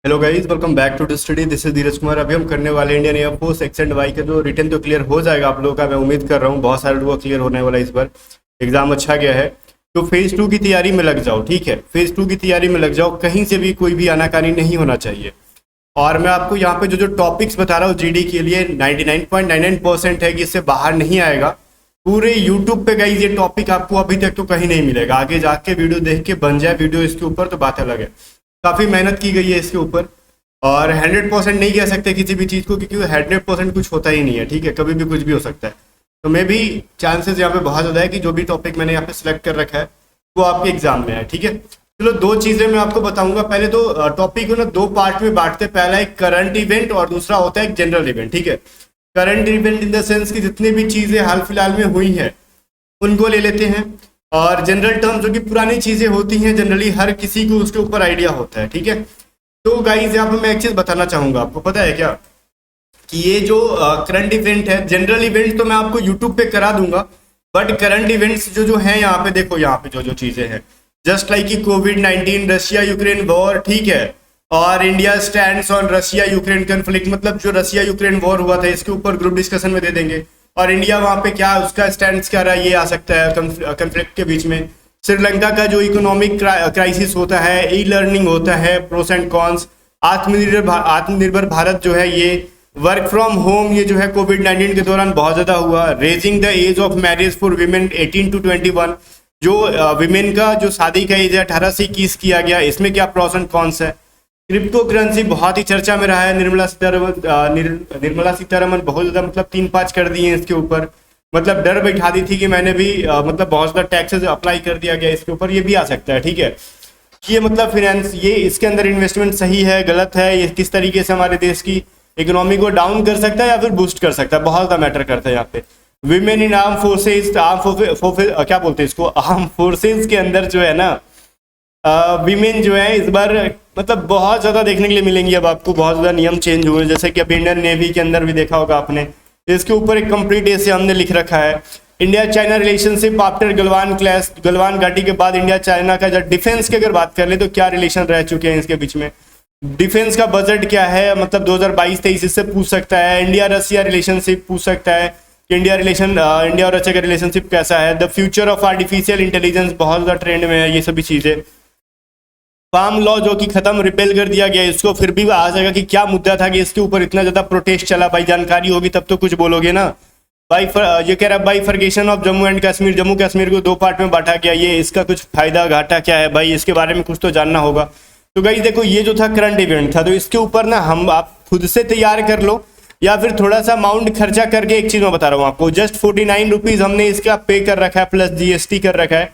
Hello guys, welcome back to the study. This is Dheeraj Kumar. अभी हम करने वाले Indian Air Force X and Y का जो रिटर्न तो क्लियर हो जाएगा आप लोगों का, मैं उम्मीद कर रहा हूँ। बहुत सारे लोगों का क्लियर होने वाला है इस बार। एग्जाम अच्छा गया है तो फेज 2 की तैयारी में लग जाओ, ठीक है। फेज 2 की तैयारी में लग जाओ, कहीं से भी कोई भी आनाकानी नहीं होना चाहिए। और मैं आपको यहाँ पे जो जो टॉपिक्स बता रहा हूँ जीडी के लिए 99.99% है कि इससे बाहर नहीं आएगा। पूरे यूट्यूब पे गाइस ये टॉपिक आपको अभी तक तो कहीं नहीं मिलेगा। आगे जाके वीडियो देख के बन जाए वीडियो इसके ऊपर तो बात अलग है। काफ़ी मेहनत की गई है इसके ऊपर और 100% नहीं कह सकते किसी भी चीज़ को, क्योंकि 100% कुछ होता ही नहीं है, ठीक है। कभी भी कुछ भी हो सकता है। तो मे भी चांसेस यहाँ पे बहुत ज़्यादा है कि जो भी टॉपिक मैंने यहाँ पे सिलेक्ट कर रखा है वो आपके एग्जाम में है, ठीक है। चलो दो चीज़ें मैं आपको बताऊंगा। पहले तो टॉपिक को ना दो पार्ट में बांटते हैं। पहला एक करंट इवेंट और दूसरा होता है एक जनरल इवेंट, ठीक है। Current event in the sense कि जितनी भी चीज़ें हाल फिलहाल में हुई हैं उनको ले लेते हैं, और जनरल टर्म जो कि पुरानी चीज़ें होती हैं, जनरली हर किसी को उसके ऊपर आइडिया होता है, ठीक है। तो गाइज यहाँ पे मैं एक चीज़ बताना चाहूँगा, आपको पता है क्या कि ये जो करंट इवेंट है, जनरल इवेंट तो मैं आपको यूट्यूब पे करा दूंगा, बट करंट इवेंट्स जो जो है यहाँ पे देखो, यहाँ पे जो जो चीज़ें हैं जस्ट लाइक कि कोविड-19, रशिया यूक्रेन वॉर, ठीक है, और India stands on Russia Ukraine conflict, मतलब जो रशिया यूक्रेन वॉर हुआ था इसके ऊपर ग्रुप डिस्कशन में दे देंगे। और इंडिया वहाँ पे क्या उसका स्टैंड क्या रहा ये आ सकता है कन्फ्लिक्ट के बीच में। श्रीलंका का जो इकोनॉमिक क्राइसिस होता है, ई लर्निंग होता है, प्रोस एंड कॉन्स, आत्मनिर्भर भारत जो है ये, वर्क फ्रॉम होम ये जो है कोविड-19 के दौरान बहुत ज़्यादा हुआ। Raising the age of marriage for women 18 to 21, जो विमेन का जो शादी का एज है 18 से 21 किया गया, इसमें क्या प्रोस एंड कॉन्स है। क्रिप्टो करेंसी बहुत ही चर्चा में रहा है। निर्मला सीतारमन बहुत ज़्यादा मतलब 3-5 कर दिए इसके ऊपर, मतलब डर बैठा दी थी कि मैंने भी मतलब बहुत ज़्यादा टैक्सेस अप्लाई कर दिया गया इसके ऊपर। ये भी आ सकता है, ठीक है। ये मतलब फिनेंस, ये इसके अंदर इन्वेस्टमेंट सही है गलत है, ये किस तरीके से हमारे देश की इकोनॉमी को डाउन कर सकता है या फिर बूस्ट कर सकता है, बहुत ज़्यादा मैटर करता है यहाँ पे। विमेन इन आर्म फोर्सेज, क्या बोलते हैं इसको, आर्म फोर्सेज के अंदर जो है ना विमेन जो है इस बार मतलब बहुत ज़्यादा देखने के लिए मिलेंगी। अब आपको बहुत ज़्यादा नियम चेंज हुए, जैसे कि अब इंडियन नेवी के अंदर भी देखा होगा आपने। इसके ऊपर एक कंप्लीट ऐसे हमने लिख रखा है, India China relationship after Galwan clash, Galwan घाटी के बाद इंडिया चाइना का जब डिफेंस की अगर बात कर ले तो क्या रिलेशन रह चुके हैं इसके बीच में, डिफेंस का बजट क्या है, मतलब 2022-23 इससे पूछ सकता है। इंडिया रशिया रिलेशनशिप पूछ सकता है कि इंडिया और रशिया का रिलेशनशिप कैसा है। The future of artificial intelligence बहुत ज़्यादा ट्रेंड में है, ये सभी चीज़ें। फार्म लॉ जो कि खत्म, रिपेल कर दिया गया, इसको फिर भी आ जाएगा कि क्या मुद्दा था कि इसके ऊपर इतना ज़्यादा प्रोटेस्ट चला। भाई जानकारी होगी तब तो कुछ बोलोगे ना। ये कह रहा है bifurcation of Jammu and Kashmir, Jammu Kashmir को 2 पार्ट में बांटा गया, ये इसका कुछ फायदा घाटा क्या है भाई, इसके बारे में कुछ तो जानना होगा। तो गाइस देखो, ये जो था करंट इवेंट था, तो इसके ऊपर ना हम आप खुद से तैयार कर लो या फिर थोड़ा सा अमाउंट खर्चा करके। एक चीज़ मैं बता रहा हूँ आपको, जस्ट 49 रुपीज़ हमने इसका पे कर रखा है, प्लस जीएसटी कर रखा है,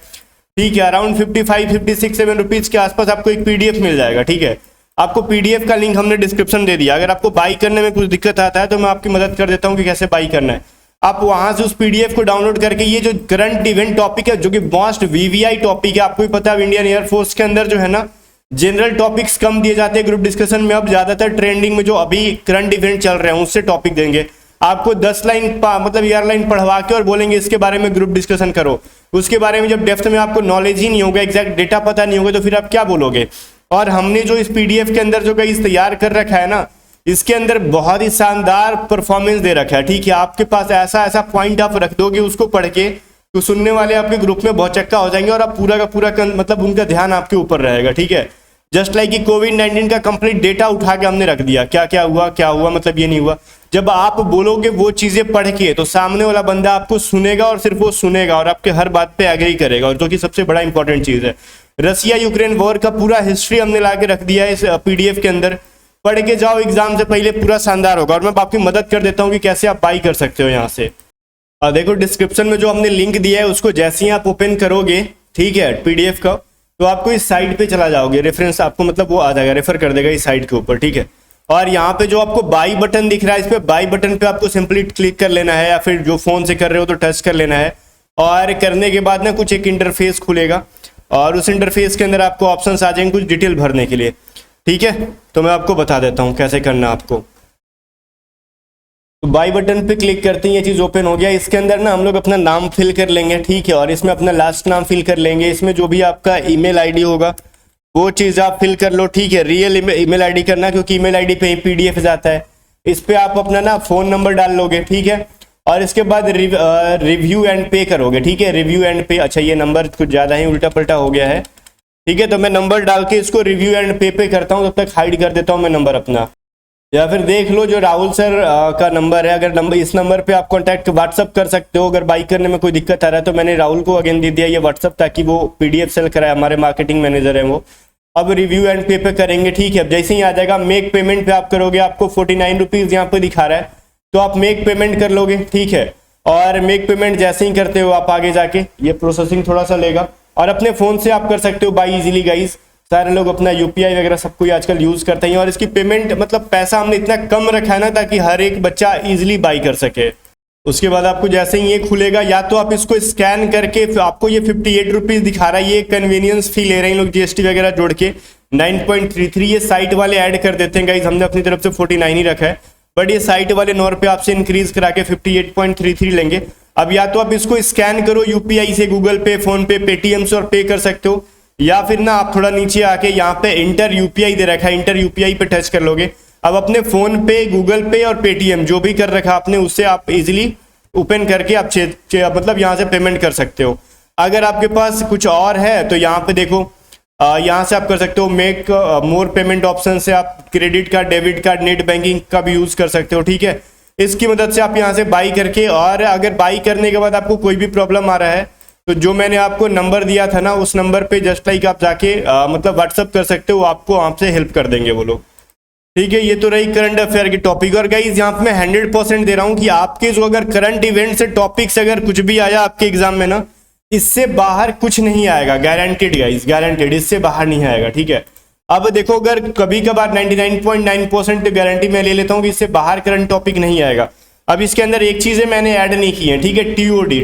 ठीक है। अराउंड 55-56-7 रुपीज़ के आसपास आपको एक पीडीएफ मिल जाएगा, ठीक है। आपको पीडीएफ का लिंक हमने डिस्क्रिप्शन दे दिया। अगर आपको बाई करने में कुछ दिक्कत आता है तो मैं आपकी मदद कर देता हूँ कि कैसे बाई करना है। आप वहां से उस पीडीएफ को डाउनलोड करके, ये जो करंट इवेंट टॉपिक है जो कि मोस्ट वीवीआई टॉपिक है, आपको भी पता है इंडियन एयरफोर्स के अंदर जो है ना जनरल टॉपिक्स कम दिए जाते हैं ग्रुप डिस्कशन में। अब ज्यादातर ट्रेंडिंग में जो अभी करंट इवेंट चल रहे हैं उससे टॉपिक देंगे आपको। 10 लाइन मतलब 11 लाइन पढ़वा के और बोलेंगे इसके बारे में ग्रुप डिस्कशन करो। उसके बारे में जब डेप्थ में आपको नॉलेज ही नहीं होगा, एग्जैक्ट डेटा पता नहीं होगा, तो फिर आप क्या बोलोगे। और हमने जो इस पीडीएफ के अंदर जो गाइस तैयार कर रखा है ना, इसके अंदर बहुत ही शानदार परफॉर्मेंस दे रखा है, ठीक है। आपके पास ऐसा ऐसा पॉइंट आप रख दोगे उसको पढ़ के, तो सुनने वाले आपके ग्रुप में बहुत चक्का हो जाएंगे और आप पूरा का पूरा मतलब उनका ध्यान आपके ऊपर रहेगा, ठीक है। जस्ट लाइक कि कोविड-19 का कंप्लीट डेटा उठा के हमने रख दिया, क्या क्या हुआ, मतलब ये नहीं हुआ। जब आप बोलोगे वो चीज़ें पढ़ के, तो सामने वाला बंदा आपको सुनेगा और सिर्फ वो सुनेगा और आपके हर बात पे एग्री करेगा, और जो कि सबसे बड़ा इंपॉर्टेंट चीज़ है। रशिया यूक्रेन वॉर का पूरा हिस्ट्री हमने ला के रख दिया है इस पीडीएफ के अंदर। पढ़ के जाओ, एग्जाम से पहले पूरा शानदार होगा। और मैं आपकी मदद कर देता हूँ कि कैसे आप बाई कर सकते हो यहाँ से। देखो डिस्क्रिप्शन में जो हमने लिंक दिया है उसको जैसे ही आप ओपन करोगे, ठीक है, पीडीएफ का, तो आपको इस साइट पे चला जाओगे, रेफरेंस आपको मतलब वो आ जाएगा, रेफर कर देगा इस साइट के ऊपर, ठीक है। और यहाँ पे जो आपको बाई बटन दिख रहा है, इस पे बाई बटन पे आपको सिंपली क्लिक कर लेना है, या फिर जो फोन से कर रहे हो तो टच कर लेना है। और करने के बाद ना कुछ एक इंटरफेस खुलेगा और उस इंटरफेस के अंदर आपको ऑप्शंस आ जाएंगे कुछ डिटेल भरने के लिए, ठीक है। तो मैं आपको बता देता हूँ कैसे करना आपको। तो बाई बटन पे क्लिक करते ही ये चीज़ ओपन हो गया। इसके अंदर ना हम लोग अपना नाम फिल कर लेंगे, ठीक है, और इसमें अपना लास्ट नाम फिल कर लेंगे। इसमें जो भी आपका ईमेल आईडी होगा वो चीज़ आप फिल कर लो, ठीक है। रियल ईमेल आईडी करना, क्योंकि ईमेल आईडी पे ही पीडीएफ जाता है। इस पे आप अपना ना फ़ोन नंबर डाल लोगे, ठीक है। और इसके बाद रिव्यू एंड पे करोगे, ठीक है। रिव्यू एंड पे, अच्छा ये नंबर कुछ ज़्यादा ही उल्टा पलटा हो गया है, ठीक है। तो मैं नंबर डाल के इसको रिव्यू एंड पे करता हूँ, तब तक हाइड कर देता हूँ मैं नंबर अपना। या फिर देख लो जो राहुल सर का नंबर है, अगर नंबर इस नंबर पे आप कांटेक्ट व्हाट्सअप कर सकते हो। अगर बाई करने में कोई दिक्कत आ रहा है तो मैंने राहुल को अगेन दे दिया ये व्हाट्सअप, ताकि वो पीडीएफ सेल कराए, हमारे मार्केटिंग मैनेजर हैं वो। अब रिव्यू एंड पे करेंगे, ठीक है। अब जैसे ही आ जाएगा मेक पेमेंट पे आप करोगे, आपको 49 रुपीज़ यहाँ पे दिखा रहा है, तो आप मेक पेमेंट कर लोगे, ठीक है। और मेक पेमेंट जैसे ही करते हो आप आगे जाके, ये प्रोसेसिंग थोड़ा सा लेगा, और अपने फ़ोन से आप कर सकते हो बाई इजीली गाइज। सारे लोग अपना यूपीआई वगैरह सब कोई आजकल यूज़ करते हैं, और इसकी पेमेंट मतलब पैसा हमने इतना कम रखा है ना, ताकि हर एक बच्चा इजीली बाई कर सके। उसके बाद आपको जैसे ही ये खुलेगा, या तो आप इसको स्कैन करके, आपको ये 58 रुपीज़ दिखा रहा है, ये कन्वीनियंस फी ले रहे हैं लोग जीएसटी वगैरह जोड़ के 9.33। ये साइट वाले ऐड कर देते हैं गाइज, हमने अपनी तरफ से 49 ही रखा है, बट ये साइट वाले 9 रुपये आपसे इंक्रीज करा के 58.33 लेंगे। अब या तो आप इसको स्कैन करो यूपीआई से, गूगल पे, फोन पे, पेटीएम से, और पे कर सकते हो, या फिर ना आप थोड़ा नीचे आके यहाँ पे इंटर यूपीआई दे रखा है, इंटर यूपीआई पे टच कर लोगे। अब अपने फोन पे, गूगल पे और पेटीएम जो भी कर रखा आपने, उससे आप इजीली ओपन करके आप मतलब यहाँ से पेमेंट कर सकते हो। अगर आपके पास कुछ और है तो यहाँ पे देखो, यहाँ से आप कर सकते हो मेक मोर पेमेंट ऑप्शन से आप credit card, debit card, net banking का भी यूज कर सकते हो, ठीक है। इसकी मदद से आप यहाँ से बाई करके, और अगर बाई करने के बाद आपको कोई भी प्रॉब्लम आ रहा है तो जो मैंने आपको नंबर दिया था ना, उस नंबर पे जस्ट लाइक आप जाके मतलब व्हाट्सअप कर सकते हो, आपको आपसे हेल्प कर देंगे वो लोग, ठीक है। ये तो रही करंट अफेयर की टॉपिक। और गाइज यहाँ पे मैं 100% दे रहा हूँ कि आपके जो अगर करंट इवेंट से टॉपिक्स अगर कुछ भी आया आपके एग्जाम में ना, इससे बाहर कुछ नहीं आएगा, गारंटेड गाइज, गारंटेड, इससे बाहर नहीं आएगा, ठीक है। अब देखो, अगर कभी कभार 99.9% गारंटी मैं ले लेता हूँ कि इससे बाहर करंट टॉपिक नहीं आएगा। अब इसके अंदर एक चीजें मैंने ऐड नहीं की है, ठीक है।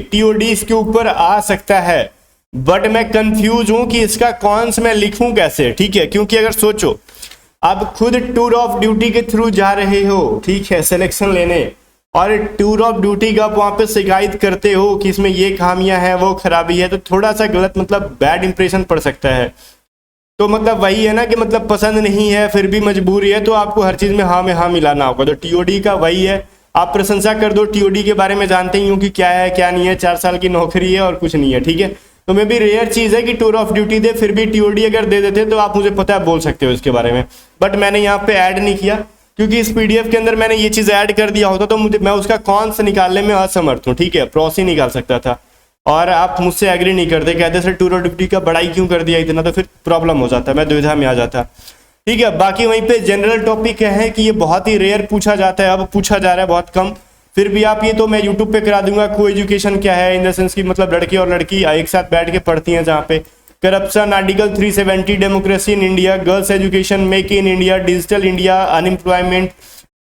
टीओडी इसके ऊपर आ सकता है, बट मैं कंफ्यूज हूं कि इसका कौन सा मैं लिखूं कैसे, ठीक है। क्योंकि अगर सोचो, आप खुद टूर ऑफ ड्यूटी के थ्रू जा रहे हो, ठीक है, सिलेक्शन लेने, और टूर ऑफ ड्यूटी का आप वहां पे शिकायत करते हो कि इसमें ये खामियां हैं, वो खराबी है, तो थोड़ा सा गलत मतलब बैड इंप्रेशन पड़ सकता है। तो मतलब वही है ना कि मतलब पसंद नहीं है फिर भी मजबूरी है, तो आपको हर चीज में हाँ मिलाना होगा। तो टीओडी का वही है, आप प्रशंसा कर दो, टीओडी के बारे में जानते ही हो कि क्या है क्या नहीं है, 4 साल की नौकरी है और कुछ नहीं है, ठीक है। तो मे भी रेयर चीज़ है कि टूर ऑफ ड्यूटी दे, फिर भी टीओडी अगर दे देते तो आप मुझे पता है बोल सकते हो इसके बारे में, बट मैंने यहाँ पे ऐड नहीं किया, क्योंकि इस पीडीएफ के अंदर मैंने ये चीज़ ऐड कर दिया होता तो मुझे, मैं उसका कौन सा निकालने में असमर्थ हूँ, ठीक है। प्रॉस ही निकाल सकता था, और आप मुझसे एग्री नहीं करते, कहते सर टूर ऑफ ड्यूटी का बड़ाई क्यों कर दिया इतना, तो फिर प्रॉब्लम हो जाता, मैं दुविधा में आ जाता, ठीक है। बाकी वहीं पे जनरल टॉपिक है कि ये बहुत ही रेयर पूछा जाता है, अब पूछा जा रहा है बहुत कम, फिर भी आप ये तो मैं यूट्यूब पे करा दूंगा। को एजुकेशन क्या है, इन द सेंस की मतलब लड़के और लड़की एक साथ बैठ के पढ़ती हैं, जहाँ पे corruption, article 370, democracy in India, girls education, make in India, digital India, unemployment,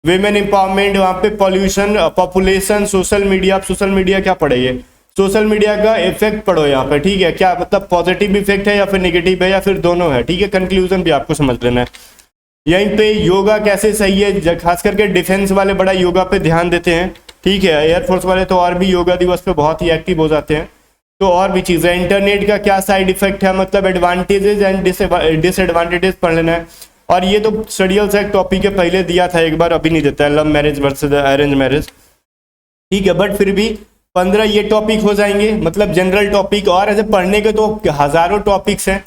women empowerment, वहाँ पे पॉल्यूशन, पॉपुलेशन, सोशल मीडिया। आप सोशल मीडिया क्या पढ़ेंगे, सोशल मीडिया का इफेक्ट पढ़ो यहाँ पे, ठीक है। क्या मतलब पॉजिटिव इफेक्ट है या फिर नेगेटिव है या फिर दोनों है, ठीक है। कंक्लूजन भी आपको समझ लेना है। यहीं पे योगा कैसे सही है, खास करके डिफेंस वाले बड़ा योगा पे ध्यान देते हैं, ठीक है। एयरफोर्स वाले तो और भी योगा दिवस पे बहुत ही एक्टिव हो जाते हैं। तो और भी चीज़ें, इंटरनेट का क्या साइड इफेक्ट है, मतलब एडवांटेजेस एंड डिसएडवांटेजेस पढ़ लेना है। और ये तो स्टडियल से टॉपिक है, पहले दिया था एक बार, अभी नहीं देता है, love marriage versus arrange marriage, ठीक है। बट फिर भी 15 ये टॉपिक हो जाएंगे, मतलब जनरल टॉपिक। और ऐसे पढ़ने के तो हज़ारों टॉपिक्स हैं,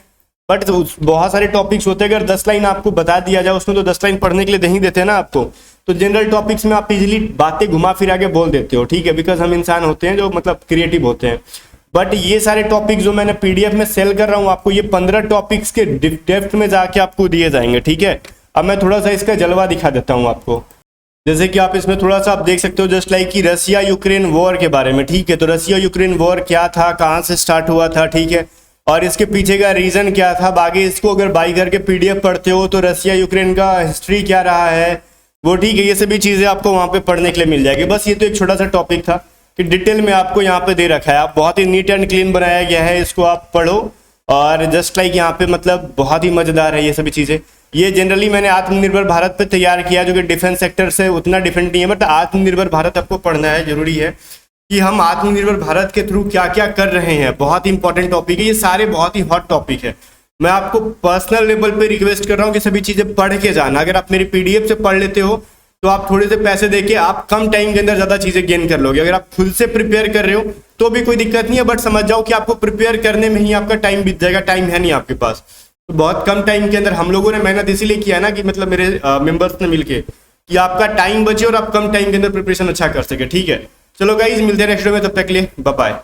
बट बहुत सारे टॉपिक्स होते हैं, अगर 10 लाइन आपको बता दिया जाए उसमें तो 10 लाइन पढ़ने के लिए नहीं देते ना आपको। तो जनरल टॉपिक्स में आप इजीली बातें घुमा फिरा के बोल देते हो, ठीक है, बिकॉज हम इंसान होते हैं जो मतलब क्रिएटिव होते हैं। बट ये सारे टॉपिक जो मैंने पीडीएफ में सेल कर रहा हूँ आपको, ये 15 टॉपिक्स के डेप्थ में जाके आपको दिए जाएंगे, ठीक है। अब मैं थोड़ा सा इसका जलवा दिखा देता हूँ आपको, जैसे कि आप इसमें थोड़ा सा आप देख सकते हो, जस्ट लाइक कि रसिया यूक्रेन वॉर के बारे में, ठीक है। तो रसिया यूक्रेन वॉर क्या था, कहाँ से स्टार्ट हुआ था, ठीक है, और इसके पीछे का रीजन क्या था। बाकी इसको अगर बाई करके पीडीएफ पढ़ते हो तो रसिया यूक्रेन का हिस्ट्री क्या रहा है वो, ठीक है, ये सभी चीज़ें आपको वहाँ पे पढ़ने के लिए मिल जाएगी। बस ये तो एक छोटा सा टॉपिक था कि डिटेल में आपको यहाँ पे दे रखा है, आप बहुत ही नीट एंड क्लीन बनाया गया है, इसको आप पढ़ो। और जस्ट लाइक यहाँ पे मतलब बहुत ही मज़ेदार है ये सभी चीज़ें। ये जनरली मैंने आत्मनिर्भर भारत पे तैयार किया, जो कि डिफेंस सेक्टर से उतना डिफरेंट नहीं है, बट आत्मनिर्भर भारत आपको पढ़ना है, जरूरी है कि हम आत्मनिर्भर भारत के थ्रू क्या क्या कर रहे हैं। बहुत ही इंपॉर्टेंट टॉपिक है, ये सारे बहुत ही हॉट टॉपिक है। मैं आपको पर्सनल लेवल पे रिक्वेस्ट कर रहा हूँ कि सभी चीजें पढ़ के जाना। अगर आप मेरी पीडीएफ से पढ़ लेते हो तो आप थोड़े से पैसे देके आप कम टाइम के अंदर ज्यादा चीजें गेन कर लोगे। अगर आप खुद से प्रिपेयर कर रहे हो तो भी कोई दिक्कत नहीं है, बट समझ जाओ कि आपको प्रिपेयर करने में ही आपका टाइम बीत जाएगा, टाइम है नहीं आपके पास। तो बहुत कम टाइम के अंदर हम लोगों ने मेहनत इसीलिए किया ना कि मतलब मेरे मेंबर्स ने मिलके, कि आपका टाइम बचे और आप कम टाइम के अंदर प्रिपरेशन अच्छा कर सके। ठीक है, चलो गाइज मिलते हैं नेक्स्ट वीडियो में, तब तक के लिए बाय बाय।